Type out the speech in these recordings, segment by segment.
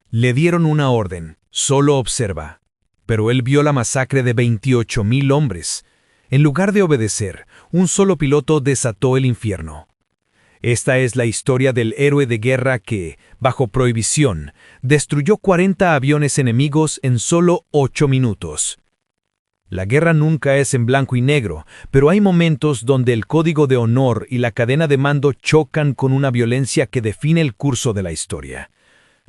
Le dieron una orden, solo observa. Pero él vio la masacre de 28,000 hombres. En lugar de obedecer, un solo piloto desató el infierno. Esta es la historia del héroe de guerra que, bajo prohibición, destruyó 40 aviones enemigos en solo 8 minutos. La guerra nunca es en blanco y negro, pero hay momentos donde el código de honor y la cadena de mando chocan con una violencia que define el curso de la historia.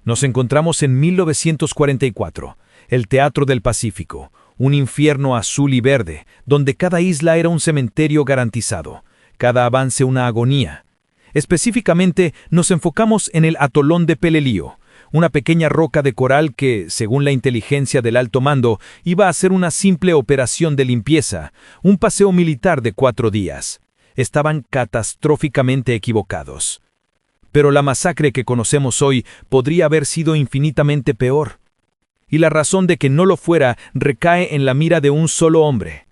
Nos encontramos en 1944, el Teatro del Pacífico, un infierno azul y verde, donde cada isla era un cementerio garantizado, cada avance una agonía. Específicamente, nos enfocamos en el atolón de Peleliu, una pequeña roca de coral que, según la inteligencia del alto mando, iba a ser una simple operación de limpieza, un paseo militar de 4 días. Estaban catastróficamente equivocados. Pero la masacre que conocemos hoy podría haber sido infinitamente peor. Y la razón de que no lo fuera recae en la mira de un solo hombre.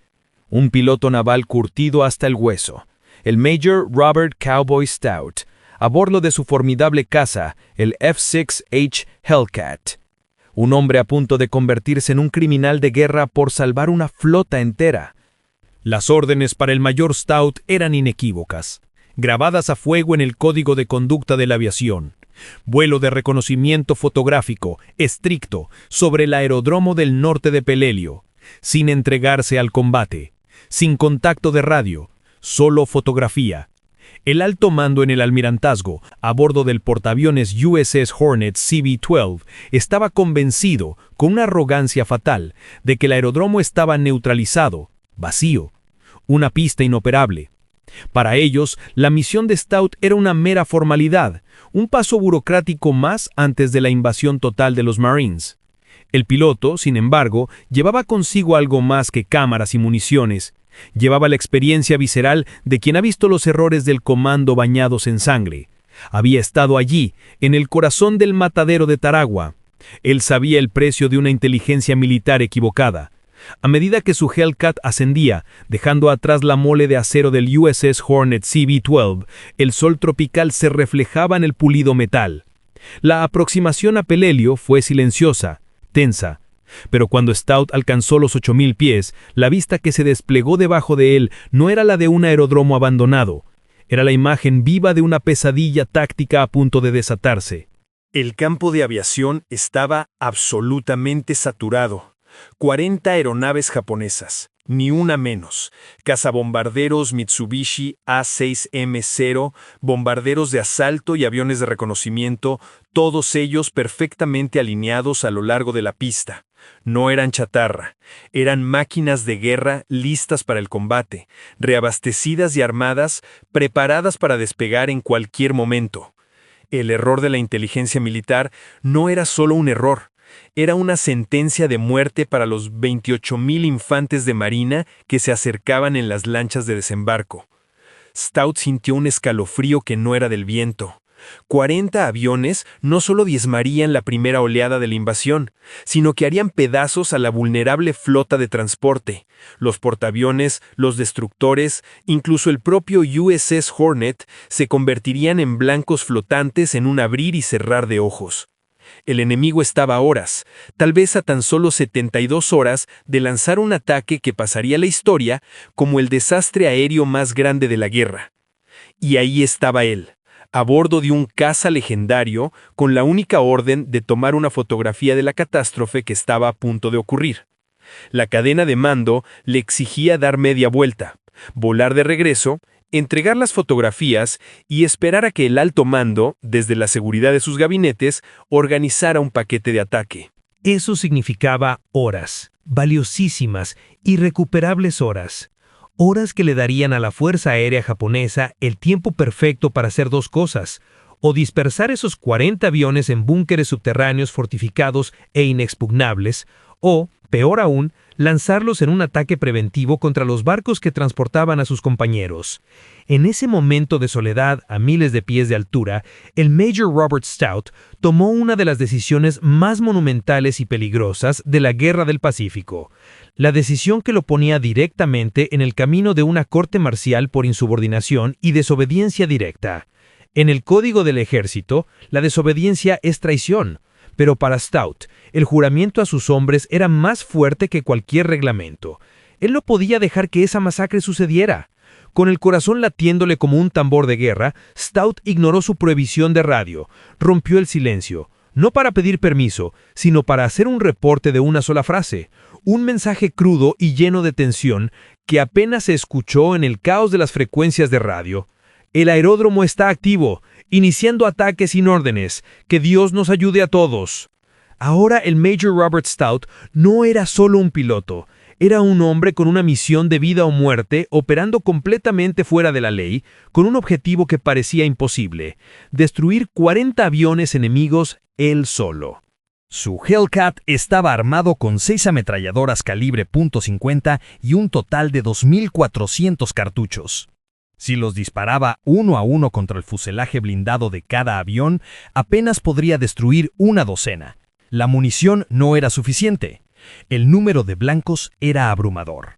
Un piloto naval curtido hasta el hueso, el Major Robert Cowboy Stout, a bordo de su formidable caza, el F-6H Hellcat. Un hombre a punto de convertirse en un criminal de guerra por salvar una flota entera. Las órdenes para el Mayor Stout eran inequívocas, grabadas a fuego en el Código de Conducta de la Aviación. Vuelo de reconocimiento fotográfico, estricto, sobre el aeródromo del norte de Peleliu, sin entregarse al combate, sin contacto de radio, solo fotografía. El alto mando en el almirantazgo, a bordo del portaaviones USS Hornet CB-12, estaba convencido, con una arrogancia fatal, de que el aeródromo estaba neutralizado, vacío, una pista inoperable. Para ellos, la misión de Stout era una mera formalidad, un paso burocrático más antes de la invasión total de los Marines. El piloto, sin embargo, llevaba consigo algo más que cámaras y municiones. Llevaba la experiencia visceral de quien ha visto los errores del comando bañados en sangre. Había estado allí, en el corazón del matadero de Tarawa. Él sabía el precio de una inteligencia militar equivocada. A medida que su Hellcat ascendía, dejando atrás la mole de acero del USS Hornet CB-12, el sol tropical se reflejaba en el pulido metal. La aproximación a Peleliu fue silenciosa, tensa. Pero cuando Stout alcanzó los 8,000 pies, la vista que se desplegó debajo de él no era la de un aeródromo abandonado. Era la imagen viva de una pesadilla táctica a punto de desatarse. El campo de aviación estaba absolutamente saturado. 40 aeronaves japonesas, ni una menos. Cazabombarderos Mitsubishi A6M0, bombarderos de asalto y aviones de reconocimiento, todos ellos perfectamente alineados a lo largo de la pista. No eran chatarra, eran máquinas de guerra listas para el combate, reabastecidas y armadas, preparadas para despegar en cualquier momento. El error de la inteligencia militar no era solo un error, era una sentencia de muerte para los 28,000 infantes de marina que se acercaban en las lanchas de desembarco. Stout sintió un escalofrío que no era del viento. 40 aviones no solo diezmarían la primera oleada de la invasión, sino que harían pedazos a la vulnerable flota de transporte. Los portaaviones, los destructores, incluso el propio USS Hornet, se convertirían en blancos flotantes en un abrir y cerrar de ojos. El enemigo estaba a horas, tal vez a tan solo 72 horas, de lanzar un ataque que pasaría a la historia como el desastre aéreo más grande de la guerra. Y ahí estaba él, a bordo de un caza legendario, con la única orden de tomar una fotografía de la catástrofe que estaba a punto de ocurrir. La cadena de mando le exigía dar media vuelta, volar de regreso, entregar las fotografías y esperar a que el alto mando, desde la seguridad de sus gabinetes, organizara un paquete de ataque. Eso significaba horas, valiosísimas, irrecuperables horas. Horas que le darían a la Fuerza Aérea Japonesa el tiempo perfecto para hacer dos cosas: o dispersar esos 40 aviones en búnkeres subterráneos fortificados e inexpugnables, o, peor aún, lanzarlos en un ataque preventivo contra los barcos que transportaban a sus compañeros. En ese momento de soledad a miles de pies de altura, el Major Robert Stout tomó una de las decisiones más monumentales y peligrosas de la Guerra del Pacífico. La decisión que lo ponía directamente en el camino de una corte marcial por insubordinación y desobediencia directa. En el Código del Ejército, la desobediencia es traición, Pero para Stout, el juramento a sus hombres era más fuerte que cualquier reglamento. Él no podía dejar que esa masacre sucediera. Con el corazón latiéndole como un tambor de guerra, Stout ignoró su prohibición de radio, rompió el silencio, no para pedir permiso, sino para hacer un reporte de una sola frase, un mensaje crudo y lleno de tensión que apenas se escuchó en el caos de las frecuencias de radio. El aeródromo está activo, iniciando ataques sin órdenes. Que Dios nos ayude a todos. Ahora el Major Robert Stout no era solo un piloto. Era un hombre con una misión de vida o muerte, operando completamente fuera de la ley, con un objetivo que parecía imposible: destruir 40 aviones enemigos él solo. Su Hellcat estaba armado con 6 ametralladoras calibre .50 y un total de 2.400 cartuchos. Si los disparaba uno a uno contra el fuselaje blindado de cada avión, apenas podría destruir una docena. La munición no era suficiente. El número de blancos era abrumador.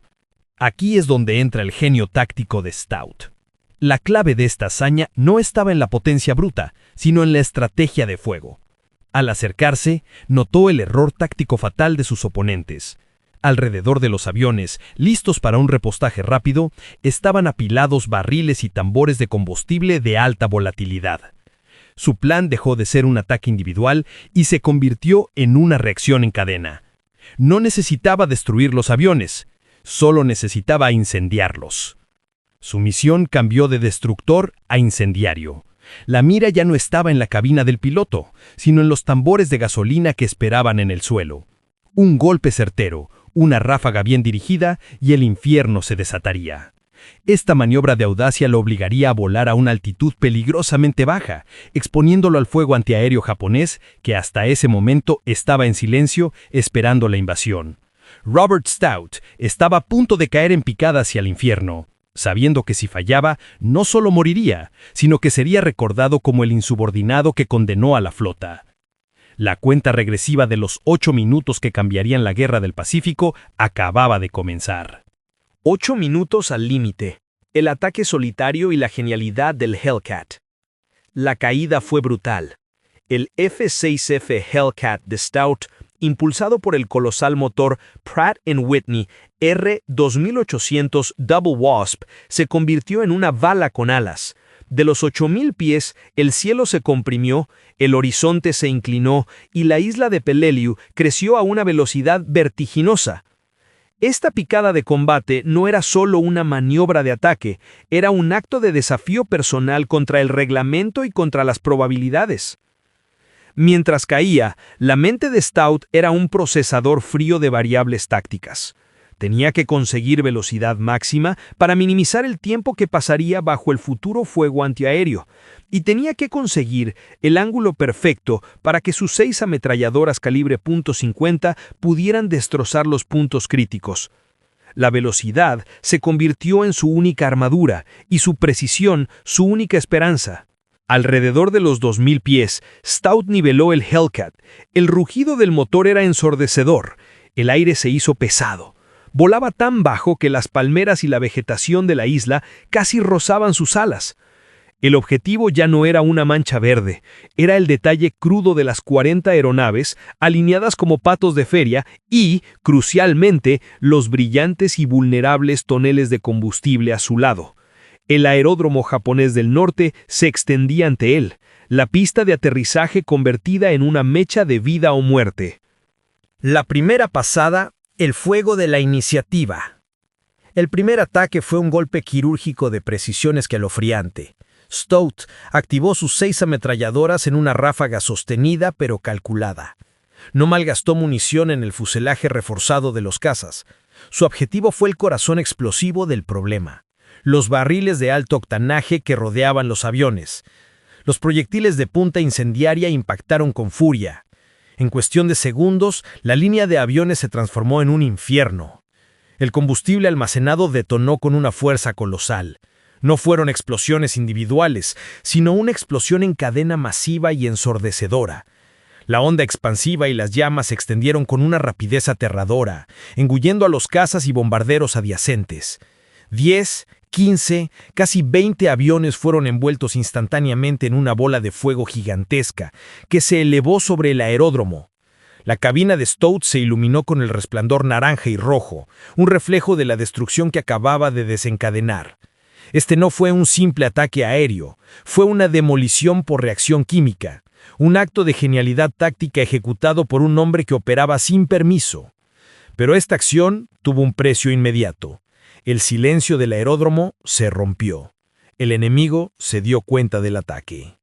Aquí es donde entra el genio táctico de Stout. La clave de esta hazaña no estaba en la potencia bruta, sino en la estrategia de fuego. Al acercarse, notó el error táctico fatal de sus oponentes. Alrededor de los aviones, listos para un repostaje rápido, estaban apilados barriles y tambores de combustible de alta volatilidad. Su plan dejó de ser un ataque individual y se convirtió en una reacción en cadena. No necesitaba destruir los aviones, solo necesitaba incendiarlos. Su misión cambió de destructor a incendiario. La mira ya no estaba en la cabina del piloto, sino en los tambores de gasolina que esperaban en el suelo. Un golpe certero, una ráfaga bien dirigida y el infierno se desataría. Esta maniobra de audacia lo obligaría a volar a una altitud peligrosamente baja, exponiéndolo al fuego antiaéreo japonés que hasta ese momento estaba en silencio esperando la invasión. Robert Stout estaba a punto de caer en picada hacia el infierno, sabiendo que si fallaba no solo moriría, sino que sería recordado como el insubordinado que condenó a la flota. La cuenta regresiva de los 8 minutos que cambiarían la guerra del Pacífico acababa de comenzar. 8 minutos al límite, el ataque solitario y la genialidad del Hellcat. La caída fue brutal. El F-6F Hellcat de Stout, impulsado por el colosal motor Pratt & Whitney R2800 Double Wasp, se convirtió en una bala con alas. De los 8.000 pies, el cielo se comprimió, el horizonte se inclinó y la isla de Peleliu creció a una velocidad vertiginosa. Esta picada de combate no era solo una maniobra de ataque, era un acto de desafío personal contra el reglamento y contra las probabilidades. Mientras caía, la mente de Stout era un procesador frío de variables tácticas. Tenía que conseguir velocidad máxima para minimizar el tiempo que pasaría bajo el futuro fuego antiaéreo, y tenía que conseguir el ángulo perfecto para que sus 6 ametralladoras calibre .50 pudieran destrozar los puntos críticos. La velocidad se convirtió en su única armadura y su precisión su única esperanza. Alrededor de los 2.000 pies, Stout niveló el Hellcat. El rugido del motor era ensordecedor. El aire se hizo pesado. Volaba tan bajo que las palmeras y la vegetación de la isla casi rozaban sus alas. El objetivo ya no era una mancha verde, era el detalle crudo de las 40 aeronaves alineadas como patos de feria y, crucialmente, los brillantes y vulnerables toneles de combustible a su lado. El aeródromo japonés del norte se extendía ante él, la pista de aterrizaje convertida en una mecha de vida o muerte. La primera pasada, el fuego de la iniciativa. El primer ataque fue un golpe quirúrgico de precisión escalofriante. Stout activó sus 6 ametralladoras en una ráfaga sostenida pero calculada. No malgastó munición en el fuselaje reforzado de los cazas. Su objetivo fue el corazón explosivo del problema: los barriles de alto octanaje que rodeaban los aviones. Los proyectiles de punta incendiaria impactaron con furia. En cuestión de segundos, la línea de aviones se transformó en un infierno. El combustible almacenado detonó con una fuerza colosal. No fueron explosiones individuales, sino una explosión en cadena masiva y ensordecedora. La onda expansiva y las llamas se extendieron con una rapidez aterradora, engullendo a los cazas y bombarderos adyacentes. 10, 15, casi 20 aviones fueron envueltos instantáneamente en una bola de fuego gigantesca que se elevó sobre el aeródromo. La cabina de Stout se iluminó con el resplandor naranja y rojo, un reflejo de la destrucción que acababa de desencadenar. Este no fue un simple ataque aéreo, fue una demolición por reacción química, un acto de genialidad táctica ejecutado por un hombre que operaba sin permiso. Pero esta acción tuvo un precio inmediato. El silencio del aeródromo se rompió. El enemigo se dio cuenta del ataque.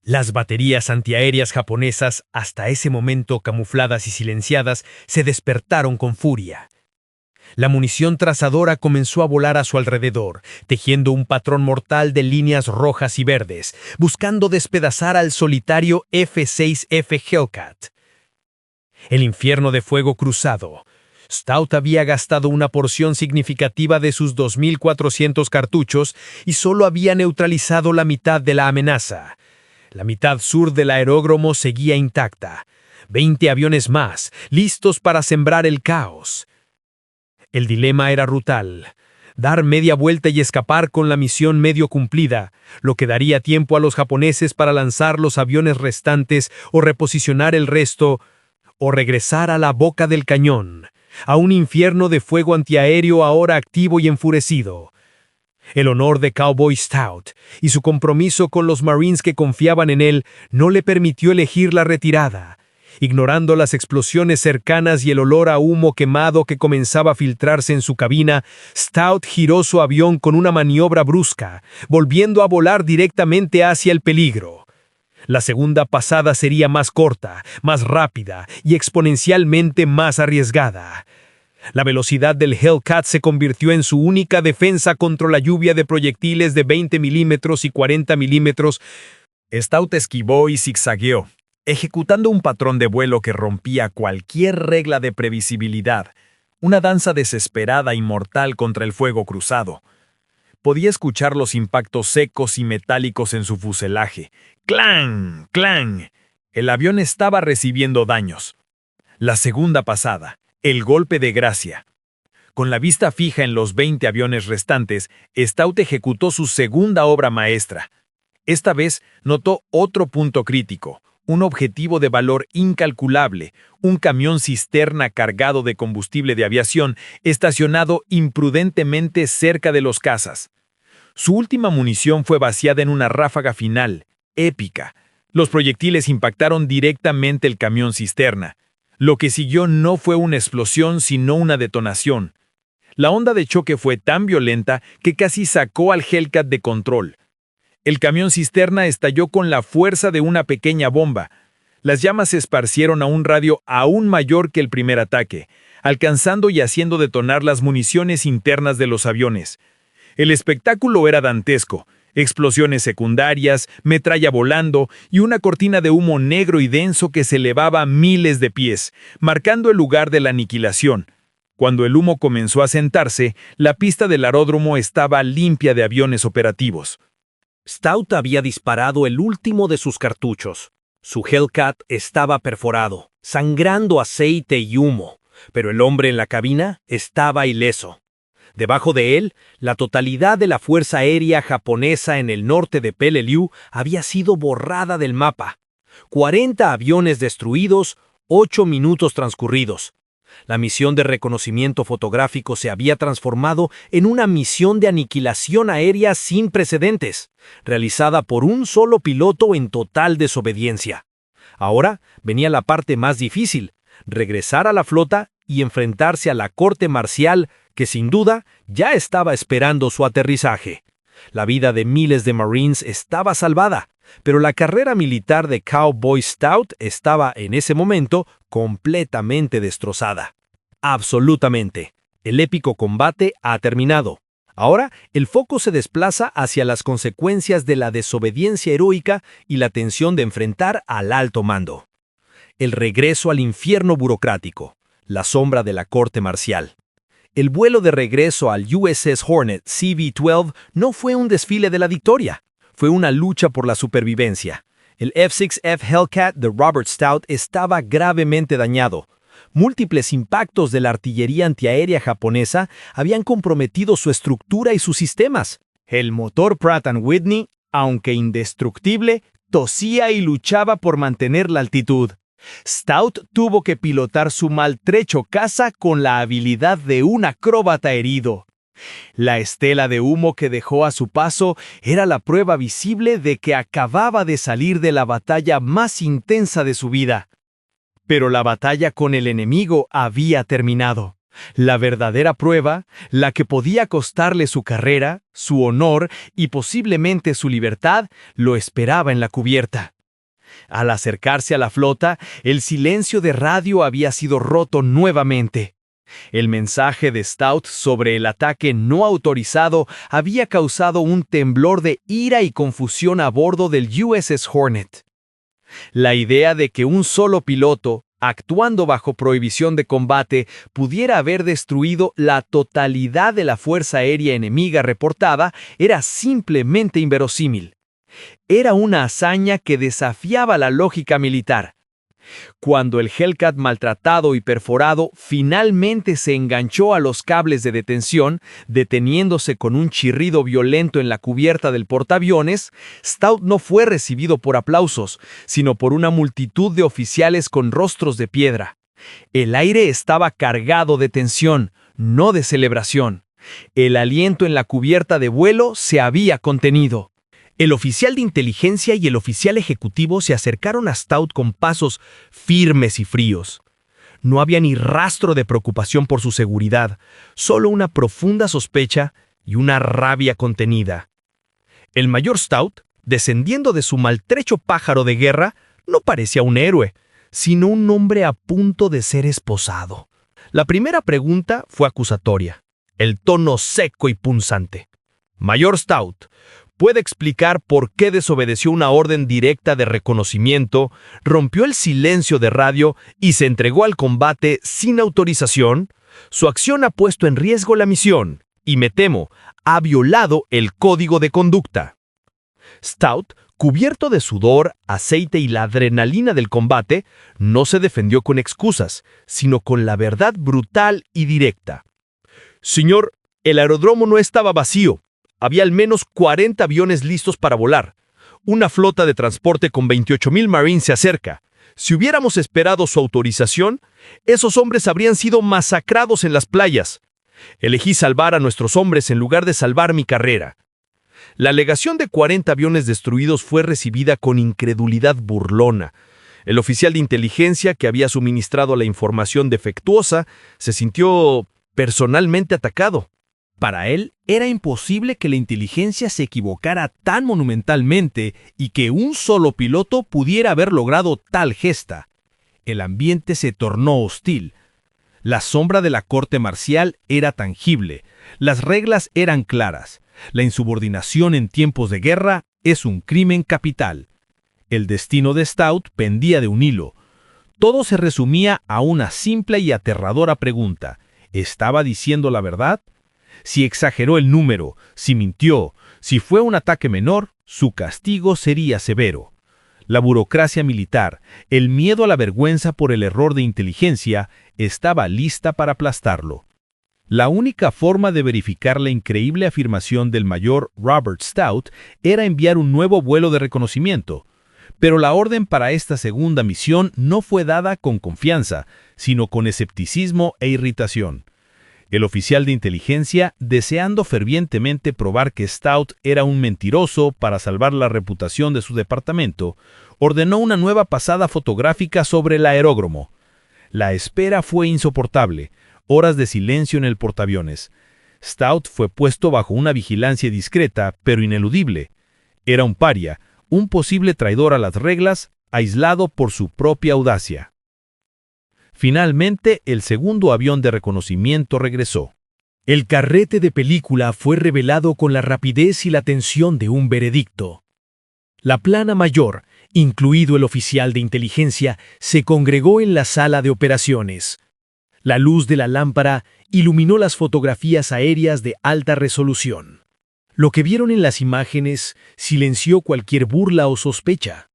Las baterías antiaéreas japonesas, hasta ese momento camufladas y silenciadas, se despertaron con furia. La munición trazadora comenzó a volar a su alrededor, tejiendo un patrón mortal de líneas rojas y verdes, buscando despedazar al solitario F-6F Hellcat. El infierno de fuego cruzado. Stout había gastado una porción significativa de sus 2.400 cartuchos y solo había neutralizado la mitad de la amenaza. La mitad sur del aeródromo seguía intacta. 20 aviones más, listos para sembrar el caos. El dilema era brutal. Dar media vuelta y escapar con la misión medio cumplida, lo que daría tiempo a los japoneses para lanzar los aviones restantes o reposicionar el resto, o regresar a la boca del cañón, a un infierno de fuego antiaéreo ahora activo y enfurecido. El honor de Cowboy Stout y su compromiso con los Marines que confiaban en él no le permitió elegir la retirada. Ignorando las explosiones cercanas y el olor a humo quemado que comenzaba a filtrarse en su cabina, Stout giró su avión con una maniobra brusca, volviendo a volar directamente hacia el peligro. La segunda pasada sería más corta, más rápida y exponencialmente más arriesgada. La velocidad del Hellcat se convirtió en su única defensa contra la lluvia de proyectiles de 20 milímetros y 40 milímetros. Stout esquivó y zigzagueó, ejecutando un patrón de vuelo que rompía cualquier regla de previsibilidad, una danza desesperada y mortal contra el fuego cruzado. Podía escuchar los impactos secos y metálicos en su fuselaje. ¡Clang! ¡Clang! El avión estaba recibiendo daños. La segunda pasada, el golpe de gracia. Con la vista fija en los 20 aviones restantes, Stout ejecutó su segunda obra maestra. Esta vez notó otro punto crítico, un objetivo de valor incalculable, un camión cisterna cargado de combustible de aviación estacionado imprudentemente cerca de los cazas. Su última munición fue vaciada en una ráfaga final, épica. Los proyectiles impactaron directamente el camión cisterna. Lo que siguió no fue una explosión, sino una detonación. La onda de choque fue tan violenta que casi sacó al Hellcat de control. El camión cisterna estalló con la fuerza de una pequeña bomba. Las llamas se esparcieron a un radio aún mayor que el primer ataque, alcanzando y haciendo detonar las municiones internas de los aviones. El espectáculo era dantesco. Explosiones secundarias, metralla volando y una cortina de humo negro y denso que se elevaba a miles de pies, marcando el lugar de la aniquilación. Cuando el humo comenzó a sentarse, la pista del aeródromo estaba limpia de aviones operativos. Stout había disparado el último de sus cartuchos. Su Hellcat estaba perforado, sangrando aceite y humo, pero el hombre en la cabina estaba ileso. Debajo de él, la totalidad de la Fuerza Aérea japonesa en el norte de Peleliu había sido borrada del mapa. 40 aviones destruidos, 8 minutos transcurridos. La misión de reconocimiento fotográfico se había transformado en una misión de aniquilación aérea sin precedentes, realizada por un solo piloto en total desobediencia. Ahora venía la parte más difícil, regresar a la flota y enfrentarse a la corte marcial que sin duda ya estaba esperando su aterrizaje. La vida de miles de Marines estaba salvada, pero la carrera militar de Cowboy Stout estaba en ese momento completamente destrozada. Absolutamente. El épico combate ha terminado. Ahora el foco se desplaza hacia las consecuencias de la desobediencia heroica y la tensión de enfrentar al alto mando. El regreso al infierno burocrático, la sombra de la corte marcial. El vuelo de regreso al USS Hornet CV-12 no fue un desfile de la victoria, fue una lucha por la supervivencia. El F-6F Hellcat de Robert Stout estaba gravemente dañado. Múltiples impactos de la artillería antiaérea japonesa habían comprometido su estructura y sus sistemas. El motor Pratt & Whitney, aunque indestructible, tosía y luchaba por mantener la altitud. Stout tuvo que pilotar su maltrecho caza con la habilidad de un acróbata herido. La estela de humo que dejó a su paso era la prueba visible de que acababa de salir de la batalla más intensa de su vida. Pero la batalla con el enemigo había terminado. La verdadera prueba, la que podía costarle su carrera, su honor y posiblemente su libertad, lo esperaba en la cubierta. Al acercarse a la flota, el silencio de radio había sido roto nuevamente. El mensaje de Stout sobre el ataque no autorizado había causado un temblor de ira y confusión a bordo del USS Hornet. La idea de que un solo piloto, actuando bajo prohibición de combate, pudiera haber destruido la totalidad de la fuerza aérea enemiga reportada era simplemente inverosímil. Era una hazaña que desafiaba la lógica militar. Cuando el Hellcat maltratado y perforado finalmente se enganchó a los cables de detención, deteniéndose con un chirrido violento en la cubierta del portaaviones, Stout no fue recibido por aplausos, sino por una multitud de oficiales con rostros de piedra. El aire estaba cargado de tensión, no de celebración. El aliento en la cubierta de vuelo se había contenido. El oficial de inteligencia y el oficial ejecutivo se acercaron a Stout con pasos firmes y fríos. No había ni rastro de preocupación por su seguridad, solo una profunda sospecha y una rabia contenida. El mayor Stout, descendiendo de su maltrecho pájaro de guerra, no parecía un héroe, sino un hombre a punto de ser esposado. La primera pregunta fue acusatoria, el tono seco y punzante. Mayor Stout, ¿puede explicar por qué desobedeció una orden directa de reconocimiento, rompió el silencio de radio y se entregó al combate sin autorización? Su acción ha puesto en riesgo la misión y, me temo, ha violado el código de conducta. Stout, cubierto de sudor, aceite y la adrenalina del combate, no se defendió con excusas, sino con la verdad brutal y directa. Señor, el aeródromo no estaba vacío. Había al menos 40 aviones listos para volar. Una flota de transporte con 28,000 Marines se acerca. Si hubiéramos esperado su autorización, esos hombres habrían sido masacrados en las playas. Elegí salvar a nuestros hombres en lugar de salvar mi carrera. La alegación de 40 aviones destruidos fue recibida con incredulidad burlona. El oficial de inteligencia que había suministrado la información defectuosa se sintió personalmente atacado. Para él, era imposible que la inteligencia se equivocara tan monumentalmente y que un solo piloto pudiera haber logrado tal gesta. El ambiente se tornó hostil. La sombra de la corte marcial era tangible. Las reglas eran claras. La insubordinación en tiempos de guerra es un crimen capital. El destino de Stout pendía de un hilo. Todo se resumía a una simple y aterradora pregunta. ¿Estaba diciendo la verdad? Si exageró el número, si mintió, si fue un ataque menor, su castigo sería severo. La burocracia militar, el miedo a la vergüenza por el error de inteligencia, estaba lista para aplastarlo. La única forma de verificar la increíble afirmación del mayor Robert Stout era enviar un nuevo vuelo de reconocimiento. Pero la orden para esta segunda misión no fue dada con confianza, sino con escepticismo e irritación. El oficial de inteligencia, deseando fervientemente probar que Stout era un mentiroso para salvar la reputación de su departamento, ordenó una nueva pasada fotográfica sobre el aeródromo. La espera fue insoportable, horas de silencio en el portaaviones. Stout fue puesto bajo una vigilancia discreta, pero ineludible. Era un paria, un posible traidor a las reglas, aislado por su propia audacia. Finalmente, el segundo avión de reconocimiento regresó. El carrete de película fue revelado con la rapidez y la tensión de un veredicto. La plana mayor, incluido el oficial de inteligencia, se congregó en la sala de operaciones. La luz de la lámpara iluminó las fotografías aéreas de alta resolución. Lo que vieron en las imágenes silenció cualquier burla o sospecha.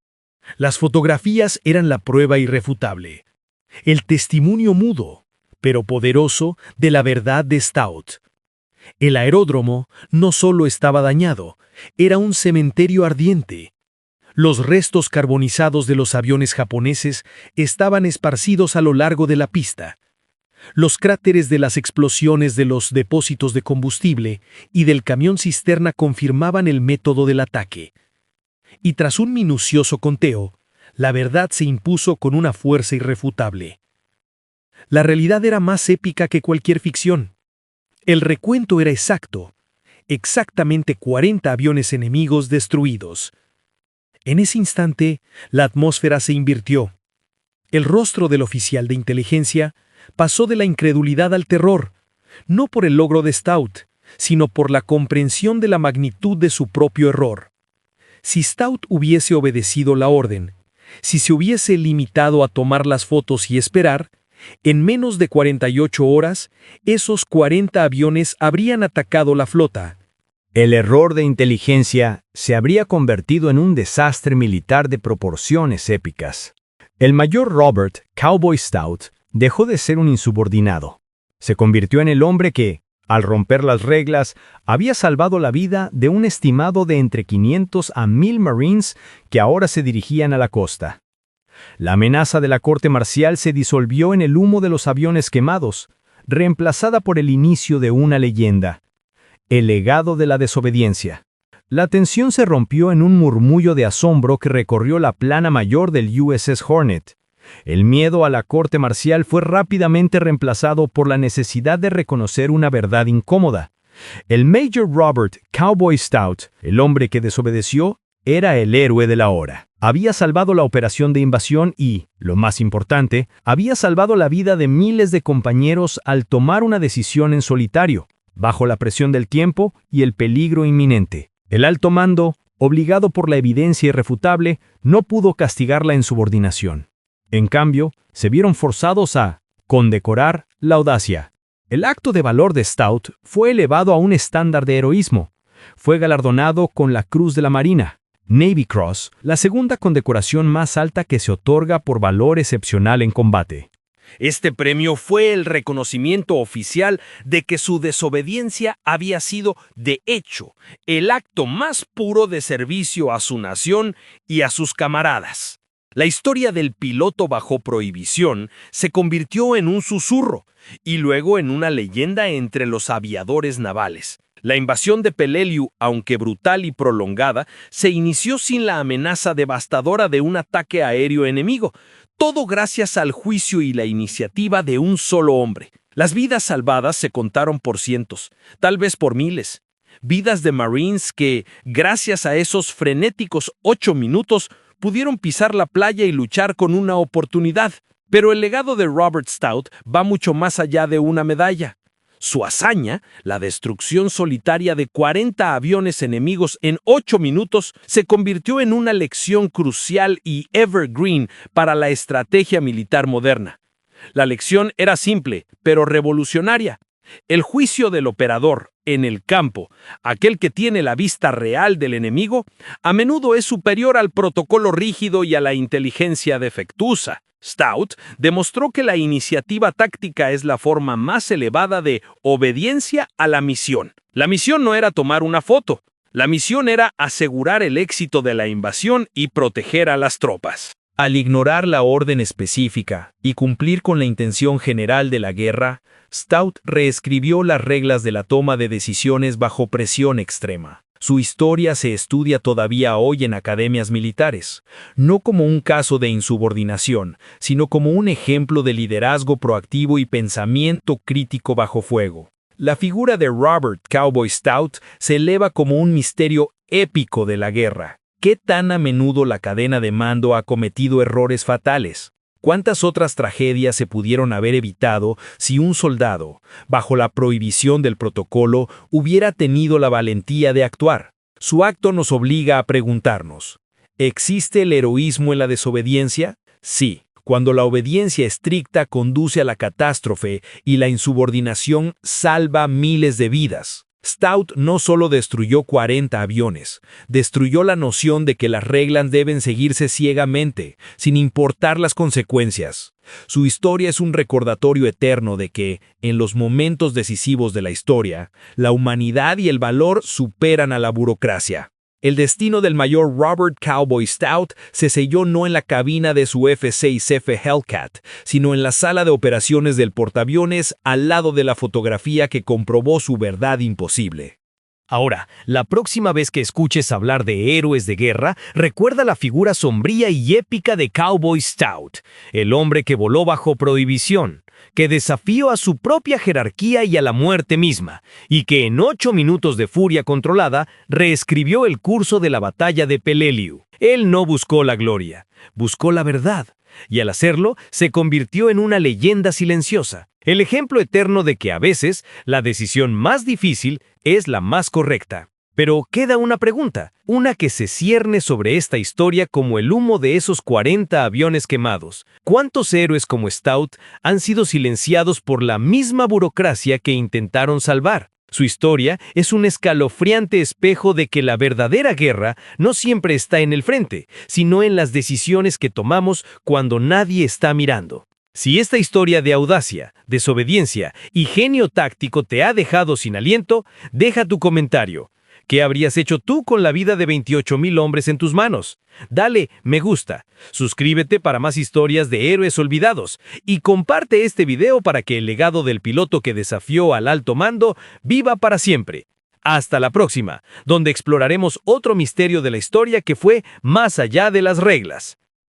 Las fotografías eran la prueba irrefutable. el testimonio mudo, pero poderoso, de la verdad de Stout. El aeródromo no solo estaba dañado, era un cementerio ardiente. Los restos carbonizados de los aviones japoneses estaban esparcidos a lo largo de la pista. Los cráteres de las explosiones de los depósitos de combustible y del camión cisterna confirmaban el método del ataque. Y tras un minucioso conteo, la verdad se impuso con una fuerza irrefutable. La realidad era más épica que cualquier ficción. El recuento era exacto. Exactamente 40 aviones enemigos destruidos. En ese instante, la atmósfera se invirtió. El rostro del oficial de inteligencia pasó de la incredulidad al terror, no por el logro de Stout, sino por la comprensión de la magnitud de su propio error. Si Stout hubiese obedecido la orden, si se hubiese limitado a tomar las fotos y esperar, en menos de 48 horas, esos 40 aviones habrían atacado la flota. El error de inteligencia se habría convertido en un desastre militar de proporciones épicas. El mayor Robert Cowboy Stout dejó de ser un insubordinado. Se convirtió en el hombre que, al romper las reglas, había salvado la vida de un estimado de entre 500 a 1000 Marines que ahora se dirigían a la costa. La amenaza de la corte marcial se disolvió en el humo de los aviones quemados, reemplazada por el inicio de una leyenda: el legado de la desobediencia. La tensión se rompió en un murmullo de asombro que recorrió la plana mayor del USS Hornet. El miedo a la corte marcial fue rápidamente reemplazado por la necesidad de reconocer una verdad incómoda. El Major Robert Cowboy Stout, el hombre que desobedeció, era el héroe de la hora. Había salvado la operación de invasión y, lo más importante, había salvado la vida de miles de compañeros al tomar una decisión en solitario, bajo la presión del tiempo y el peligro inminente. El alto mando, obligado por la evidencia irrefutable, no pudo castigar la insubordinación. En cambio, se vieron forzados a condecorar la audacia. El acto de valor de Stout fue elevado a un estándar de heroísmo. Fue galardonado con la Cruz de la Marina, Navy Cross, la segunda condecoración más alta que se otorga por valor excepcional en combate. Este premio fue el reconocimiento oficial de que su desobediencia había sido, de hecho, el acto más puro de servicio a su nación y a sus camaradas. La historia del piloto bajo prohibición se convirtió en un susurro y luego en una leyenda entre los aviadores navales. La invasión de Peleliu, aunque brutal y prolongada, se inició sin la amenaza devastadora de un ataque aéreo enemigo, todo gracias al juicio y la iniciativa de un solo hombre. Las vidas salvadas se contaron por cientos, tal vez por miles. Vidas de Marines que, gracias a esos frenéticos 8 minutos, pudieron pisar la playa y luchar con una oportunidad. Pero el legado de Robert Stout va mucho más allá de una medalla. Su hazaña, la destrucción solitaria de 40 aviones enemigos en 8 minutos, se convirtió en una lección crucial y evergreen para la estrategia militar moderna. La lección era simple, pero revolucionaria. El juicio del operador en el campo, aquel que tiene la vista real del enemigo, a menudo es superior al protocolo rígido y a la inteligencia defectuosa. Stout demostró que la iniciativa táctica es la forma más elevada de obediencia a la misión. La misión no era tomar una foto, la misión era asegurar el éxito de la invasión y proteger a las tropas. Al ignorar la orden específica y cumplir con la intención general de la guerra, Stout reescribió las reglas de la toma de decisiones bajo presión extrema. Su historia se estudia todavía hoy en academias militares, no como un caso de insubordinación, sino como un ejemplo de liderazgo proactivo y pensamiento crítico bajo fuego. La figura de Robert Cowboy Stout se eleva como un misterio épico de la guerra. ¿Qué tan a menudo la cadena de mando ha cometido errores fatales? ¿Cuántas otras tragedias se pudieron haber evitado si un soldado, bajo la prohibición del protocolo, hubiera tenido la valentía de actuar? Su acto nos obliga a preguntarnos, ¿existe el heroísmo en la desobediencia? Sí, cuando la obediencia estricta conduce a la catástrofe y la insubordinación salva miles de vidas. Stout no solo destruyó 40 aviones, destruyó la noción de que las reglas deben seguirse ciegamente, sin importar las consecuencias. Su historia es un recordatorio eterno de que, en los momentos decisivos de la historia, la humanidad y el valor superan a la burocracia. El destino del mayor Robert Cowboy Stout se selló no en la cabina de su F-6F Hellcat, sino en la sala de operaciones del portaaviones al lado de la fotografía que comprobó su verdad imposible. Ahora, la próxima vez que escuches hablar de héroes de guerra, recuerda la figura sombría y épica de Cowboy Stout, el hombre que voló bajo prohibición, que desafió a su propia jerarquía y a la muerte misma, y que en 8 minutos de furia controlada reescribió el curso de la batalla de Peleliu. Él no buscó la gloria, buscó la verdad, y al hacerlo se convirtió en una leyenda silenciosa, el ejemplo eterno de que a veces la decisión más difícil es la más correcta. Pero queda una pregunta, una que se cierne sobre esta historia como el humo de esos 40 aviones quemados. ¿Cuántos héroes como Stout han sido silenciados por la misma burocracia que intentaron salvar? Su historia es un escalofriante espejo de que la verdadera guerra no siempre está en el frente, sino en las decisiones que tomamos cuando nadie está mirando. Si esta historia de audacia, desobediencia y genio táctico te ha dejado sin aliento, deja tu comentario. ¿Qué habrías hecho tú con la vida de 28,000 hombres en tus manos? Dale me gusta, suscríbete para más historias de héroes olvidados y comparte este video para que el legado del piloto que desafió al alto mando viva para siempre. Hasta la próxima, donde exploraremos otro misterio de la historia que fue más allá de las reglas.